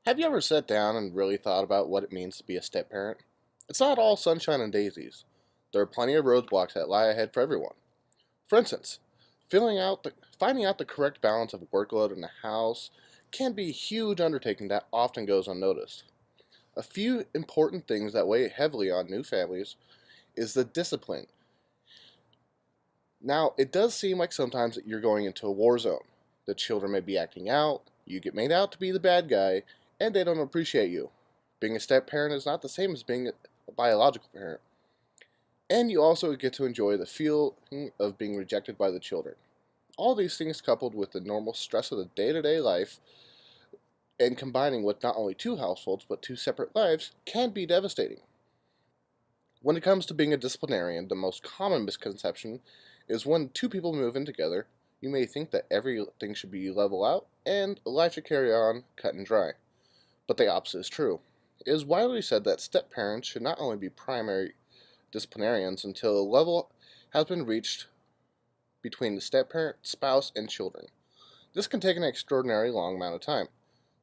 Have you ever sat down and really thought about what it means to be a step parent? It's not all sunshine and daisies. There are plenty of roadblocks that lie ahead for everyone. For instance, finding out the correct balance of workload in the house can be a huge undertaking that often goes unnoticed. A few important things that weigh heavily on new families is the discipline. Now, it does seem like sometimes that you're going into a war zone. The children may be acting out, you get made out to be the bad guy, and they don't appreciate you. Being a step parent is not the same as being a biological parent. And you also get to enjoy the feeling of being rejected by the children. All these things coupled with the normal stress of the day-to-day life and combining with not only two households but two separate lives can be devastating. When it comes to being a disciplinarian, the most common misconception is when two people move in together, you may think that everything should be level out and life should carry on cut and dry. But the opposite is true. It is widely said that step parents should not only be primary disciplinarians until a level has been reached between the step parent, spouse, and children. This can take an extraordinarily long amount of time.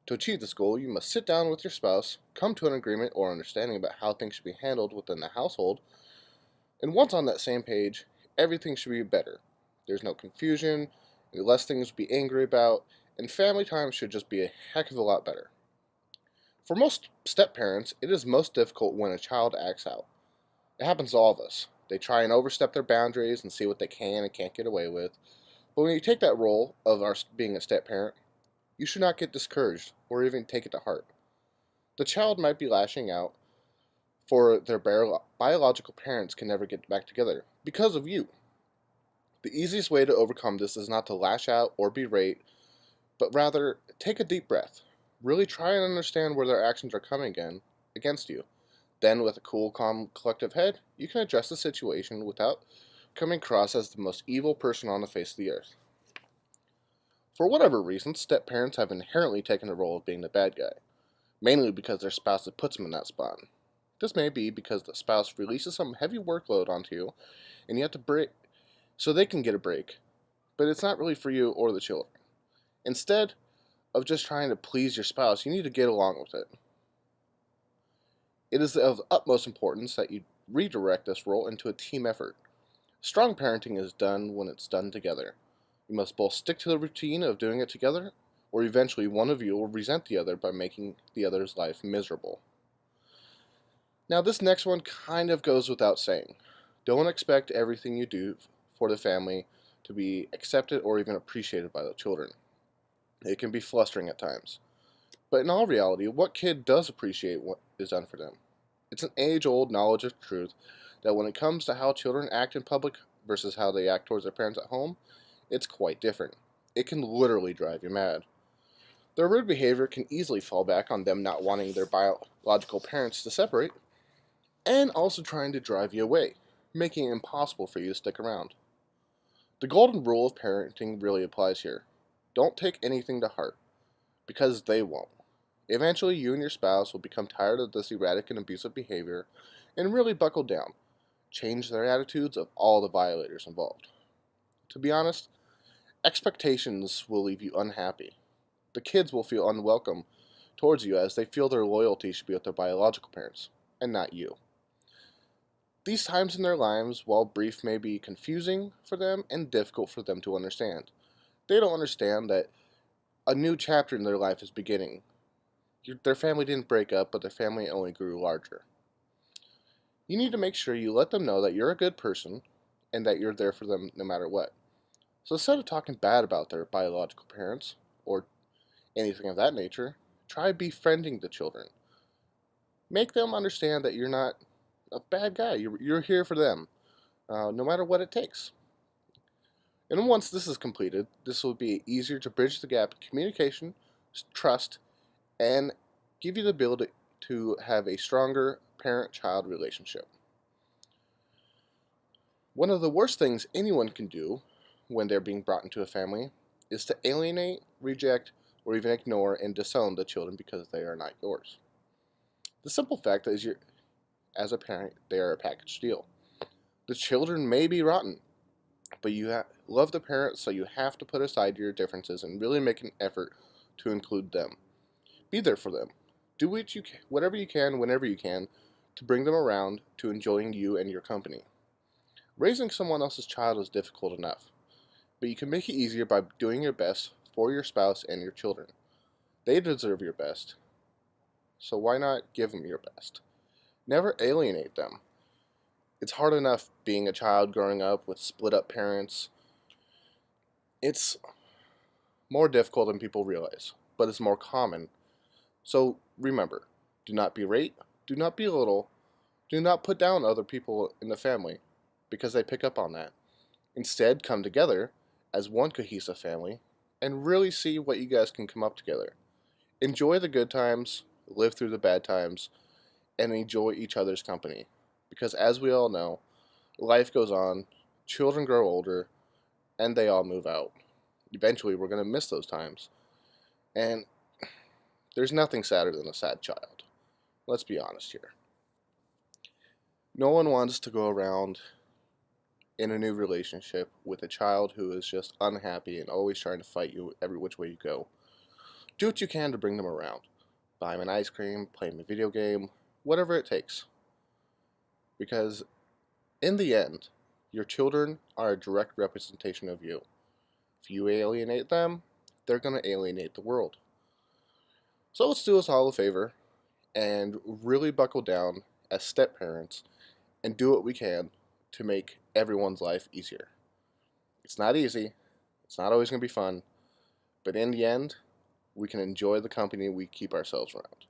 To achieve this goal, you must sit down with your spouse, come to an agreement or understanding about how things should be handled within the household, and once on that same page, everything should be better. There's no confusion, less things to be angry about, and family time should just be a heck of a lot better. For most step parents, it is most difficult when a child acts out. It happens to all of us. They try and overstep their boundaries and see what they can and can't get away with. But when you take that role of being a step parent, you should not get discouraged or even take it to heart. The child might be lashing out for their biological parents can never get back together because of you. The easiest way to overcome this is not to lash out or berate, but rather take a deep breath. Really try and understand where their actions are coming against you. Then, with a cool, calm, collective head, you can address the situation without coming across as the most evil person on the face of the earth. For whatever reason, step parents have inherently taken the role of being the bad guy, mainly because their spouse puts them in that spot. This may be because the spouse releases some heavy workload onto you, and you have to break so they can get a break, but it's not really for you or the children. Instead of just trying to please your spouse, you need to get along with it. It is of utmost importance that you redirect this role into a team effort. Strong parenting is done when it's done together. You must both stick to the routine of doing it together, or eventually one of you will resent the other by making the other's life miserable. Now, this next one kind of goes without saying. Don't expect everything you do for the family to be accepted or even appreciated by the children. It can be flustering at times. But in all reality, what kid does appreciate what is done for them? It's an age-old knowledge of truth that when it comes to how children act in public versus how they act towards their parents at home, it's quite different. It can literally drive you mad. Their rude behavior can easily fall back on them not wanting their biological parents to separate, and also trying to drive you away, making it impossible for you to stick around. The golden rule of parenting really applies here. Don't take anything to heart, because they won't. Eventually, you and your spouse will become tired of this erratic and abusive behavior and really buckle down, change their attitudes of all the violators involved. To be honest, expectations will leave you unhappy. The kids will feel unwelcome towards you as they feel their loyalty should be with their biological parents, and not you. These times in their lives, while brief, may be confusing for them and difficult for them to understand. They don't understand that a new chapter in their life is beginning. Their family didn't break up, but their family only grew larger. You need to make sure you let them know that you're a good person and that you're there for them no matter what. So instead of talking bad about their biological parents or anything of that nature, try befriending the children. Make them understand that you're not a bad guy. You're here for them, no matter what it takes. And once this is completed, this will be easier to bridge the gap in communication, trust, and give you the ability to have a stronger parent-child relationship. One of the worst things anyone can do when they're being brought into a family is to alienate, reject, or even ignore and disown the children because they are not yours. The simple fact is, as a parent, they are a package deal. The children may be rotten, but you love the parent, so you have to put aside your differences and really make an effort to include them. Be there for them. Do whatever you can, whenever you can, to bring them around to enjoying you and your company. Raising someone else's child is difficult enough, but you can make it easier by doing your best for your spouse and your children. They deserve your best, so why not give them your best? Never alienate them. It's hard enough being a child growing up with split up parents. It's more difficult than people realize, but it's more common. So remember, do not berate, do not belittle, do not put down other people in the family because they pick up on that. Instead, come together as one cohesive family and really see what you guys can come up together. Enjoy the good times, live through the bad times, and enjoy each other's company. Because as we all know, life goes on, children grow older, and they all move out. Eventually, we're going to miss those times. And there's nothing sadder than a sad child. Let's be honest here. No one wants to go around in a new relationship with a child who is just unhappy and always trying to fight you every which way you go. Do what you can to bring them around. Buy them an ice cream, play them a video game, whatever it takes. Because in the end, your children are a direct representation of you. If you alienate them, they're going to alienate the world. So let's do us all a favor and really buckle down as step parents and do what we can to make everyone's life easier. It's not easy, it's not always going to be fun, but in the end, we can enjoy the company we keep ourselves around.